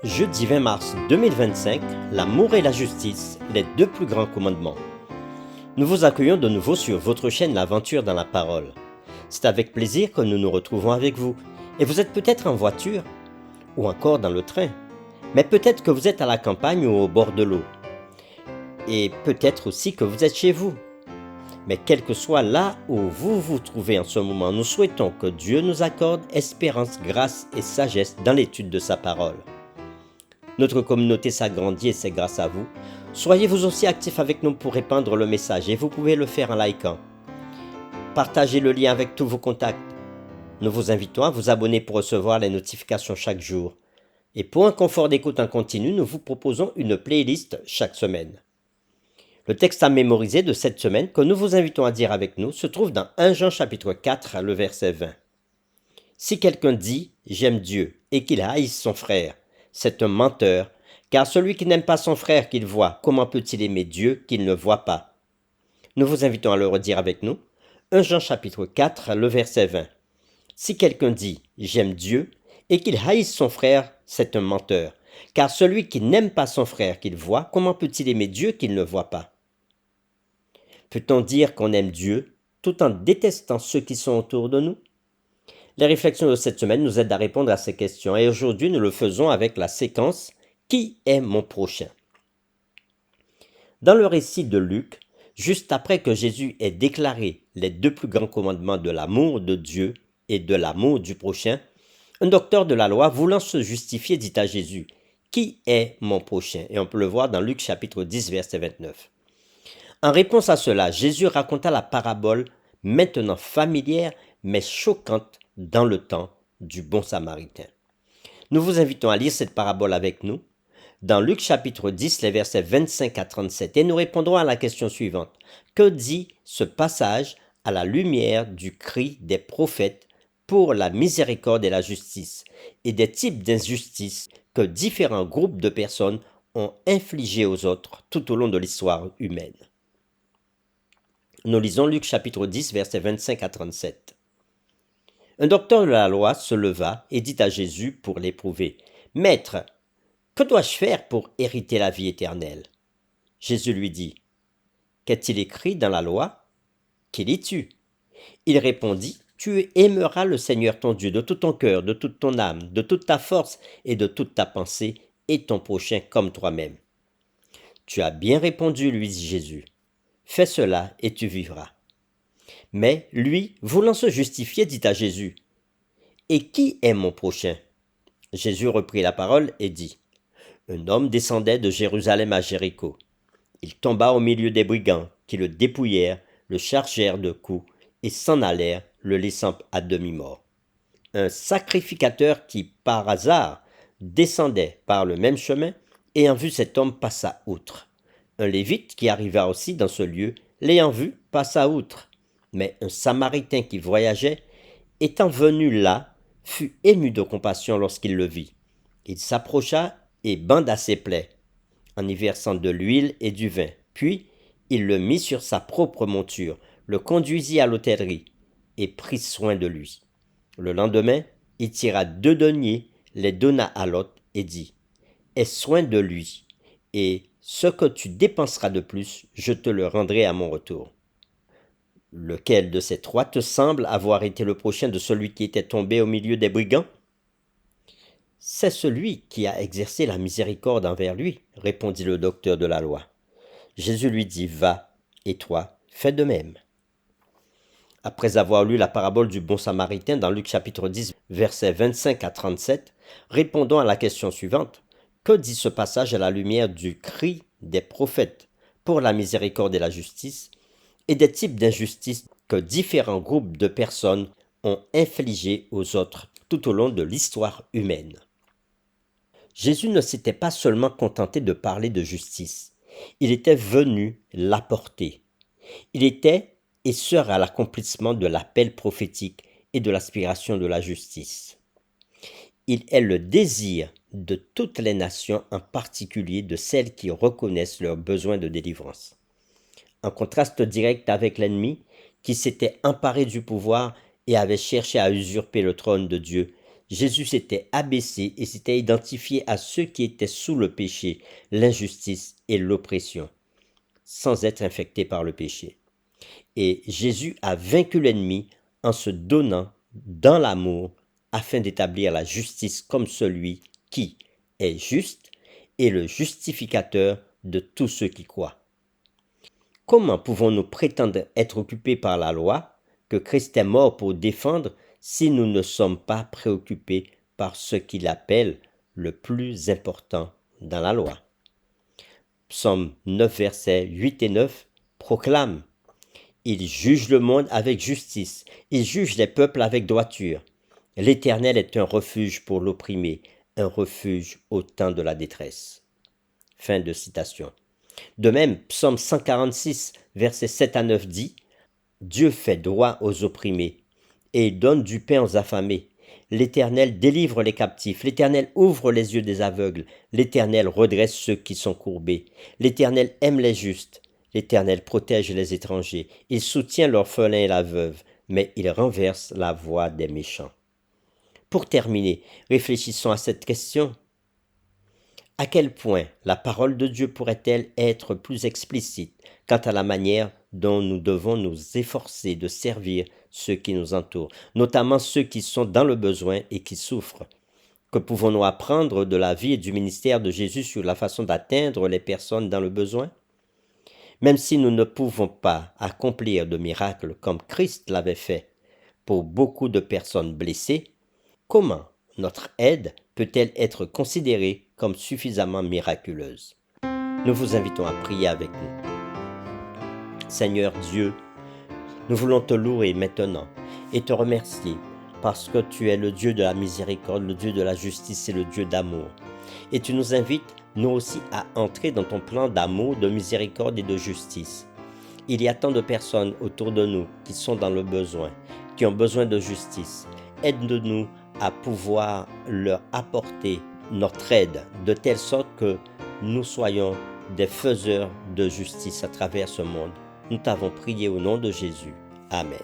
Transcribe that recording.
Jeudi 20 mars 2025, l'amour et la justice, les deux plus grands commandements. Nous vous accueillons de nouveau sur votre chaîne L'Aventure dans la Parole. C'est avec plaisir que nous nous retrouvons avec vous. Et vous êtes peut-être en voiture ou encore dans le train. Mais peut-être que vous êtes à la campagne ou au bord de l'eau. Et peut-être aussi que vous êtes chez vous. Mais quel que soit là où vous vous trouvez en ce moment, nous souhaitons que Dieu nous accorde espérance, grâce et sagesse dans l'étude de sa parole. Notre communauté s'agrandit et c'est grâce à vous. Soyez vous aussi actifs avec nous pour répandre le message et vous pouvez le faire en likant. Partagez le lien avec tous vos contacts. Nous vous invitons à vous abonner pour recevoir les notifications chaque jour. Et pour un confort d'écoute en continu, nous vous proposons une playlist chaque semaine. Le texte à mémoriser de cette semaine que nous vous invitons à dire avec nous se trouve dans 1 Jean chapitre 4, le verset 20. Si quelqu'un dit « J'aime Dieu » et qu'il haïsse son frère, c'est un menteur, car celui qui n'aime pas son frère qu'il voit, comment peut-il aimer Dieu qu'il ne voit pas? Nous vous invitons à le redire avec nous. 1 Jean chapitre 4, le verset 20. Si quelqu'un dit « J'aime Dieu » et qu'il haïsse son frère, c'est un menteur, car celui qui n'aime pas son frère qu'il voit, comment peut-il aimer Dieu qu'il ne voit pas? Peut-on dire qu'on aime Dieu tout en détestant ceux qui sont autour de nous? Les réflexions de cette semaine nous aident à répondre à ces questions et aujourd'hui nous le faisons avec la séquence « Qui est mon prochain ?» Dans le récit de Luc, juste après que Jésus ait déclaré les deux plus grands commandements de l'amour de Dieu et de l'amour du prochain, un docteur de la loi voulant se justifier dit à Jésus « Qui est mon prochain ?» Et on peut le voir dans Luc chapitre 10 verset 29. En réponse à cela, Jésus raconta la parabole maintenant familière mais choquante dans le temps du bon samaritain. Nous vous invitons à lire cette parabole avec nous dans Luc chapitre 10, les versets 25 à 37 et nous répondrons à la question suivante. Que dit ce passage à la lumière du cri des prophètes pour la miséricorde et la justice et des types d'injustice que différents groupes de personnes ont infligés aux autres tout au long de l'histoire humaine? Nous lisons Luc chapitre 10, versets 25 à 37. Un docteur de la loi se leva et dit à Jésus pour l'éprouver, « Maître, que dois-je faire pour hériter la vie éternelle ?» Jésus lui dit, « Qu'est-il écrit dans la loi? Qui lis-tu » Il répondit, « Tu aimeras le Seigneur ton Dieu de tout ton cœur, de toute ton âme, de toute ta force et de toute ta pensée, et ton prochain comme toi-même. » Tu as bien répondu, lui dit Jésus. Fais cela et tu vivras. Mais lui, voulant se justifier, dit à Jésus, « Et qui est mon prochain ?» Jésus reprit la parole et dit, « Un homme descendait de Jérusalem à Jéricho. Il tomba au milieu des brigands qui le dépouillèrent, le chargèrent de coups et s'en allèrent, le laissant à demi-mort. Un sacrificateur qui, par hasard, descendait par le même chemin, ayant vu cet homme, passa outre. Un lévite qui arriva aussi dans ce lieu, l'ayant vu, passa outre. Mais un samaritain qui voyageait, étant venu là, fut ému de compassion lorsqu'il le vit. Il s'approcha et banda ses plaies, en y versant de l'huile et du vin. Puis, il le mit sur sa propre monture, le conduisit à l'hôtellerie et prit soin de lui. Le lendemain, il tira 2 deniers, les donna à l'hôte et dit, « Aie soin de lui, et ce que tu dépenseras de plus, je te le rendrai à mon retour. » Lequel de ces 3 te semble avoir été le prochain de celui qui était tombé au milieu des brigands? C'est celui qui a exercé la miséricorde envers lui, répondit le docteur de la loi. Jésus lui dit, va, et toi, fais de même. Après avoir lu la parabole du bon samaritain dans Luc chapitre 10, versets 25 à 37, répondons à la question suivante. Que dit ce passage à la lumière du cri des prophètes pour la miséricorde et la justice et des types d'injustices que différents groupes de personnes ont infligés aux autres tout au long de l'histoire humaine? Jésus ne s'était pas seulement contenté de parler de justice, il était venu l'apporter. Il était et sera l'accomplissement de l'appel prophétique et de l'aspiration de la justice. Il est le désir de toutes les nations, en particulier de celles qui reconnaissent leurs besoins de délivrance. En contraste direct avec l'ennemi qui s'était emparé du pouvoir et avait cherché à usurper le trône de Dieu, Jésus s'était abaissé et s'était identifié à ceux qui étaient sous le péché, l'injustice et l'oppression, sans être infecté par le péché. Et Jésus a vaincu l'ennemi en se donnant dans l'amour afin d'établir la justice comme celui qui est juste et le justificateur de tous ceux qui croient. Comment pouvons-nous prétendre être occupés par la loi que Christ est mort pour défendre si nous ne sommes pas préoccupés par ce qu'il appelle le plus important dans la loi? Psaume 9, versets 8 et 9 proclame: Il juge le monde avec justice, il juge les peuples avec droiture. L'Éternel est un refuge pour l'opprimé, un refuge au temps de la détresse. Fin de citation. De même, Psaume 146, versets 7 à 9 dit: Dieu fait droit aux opprimés et donne du pain aux affamés. L'Éternel délivre les captifs, l'Éternel ouvre les yeux des aveugles, l'Éternel redresse ceux qui sont courbés. L'Éternel aime les justes, l'Éternel protège les étrangers, il soutient l'orphelin et la veuve, mais il renverse la voie des méchants. Pour terminer, réfléchissons à cette question. À quel point la parole de Dieu pourrait-elle être plus explicite quant à la manière dont nous devons nous efforcer de servir ceux qui nous entourent, notamment ceux qui sont dans le besoin et qui souffrent? Que pouvons-nous apprendre de la vie et du ministère de Jésus sur la façon d'atteindre les personnes dans le besoin? Même si nous ne pouvons pas accomplir de miracles comme Christ l'avait fait pour beaucoup de personnes blessées, comment notre aide peut-elle être considérée comme suffisamment miraculeuse? Nous vous invitons à prier avec nous. Seigneur Dieu, nous voulons te louer maintenant et te remercier parce que tu es le Dieu de la miséricorde, le Dieu de la justice et le Dieu d'amour. Et tu nous invites, nous aussi, à entrer dans ton plan d'amour, de miséricorde et de justice. Il y a tant de personnes autour de nous qui sont dans le besoin, qui ont besoin de justice. Aide-nous à pouvoir leur apporter notre aide, de telle sorte que nous soyons des faiseurs de justice à travers ce monde. Nous t'avons prié au nom de Jésus. Amen.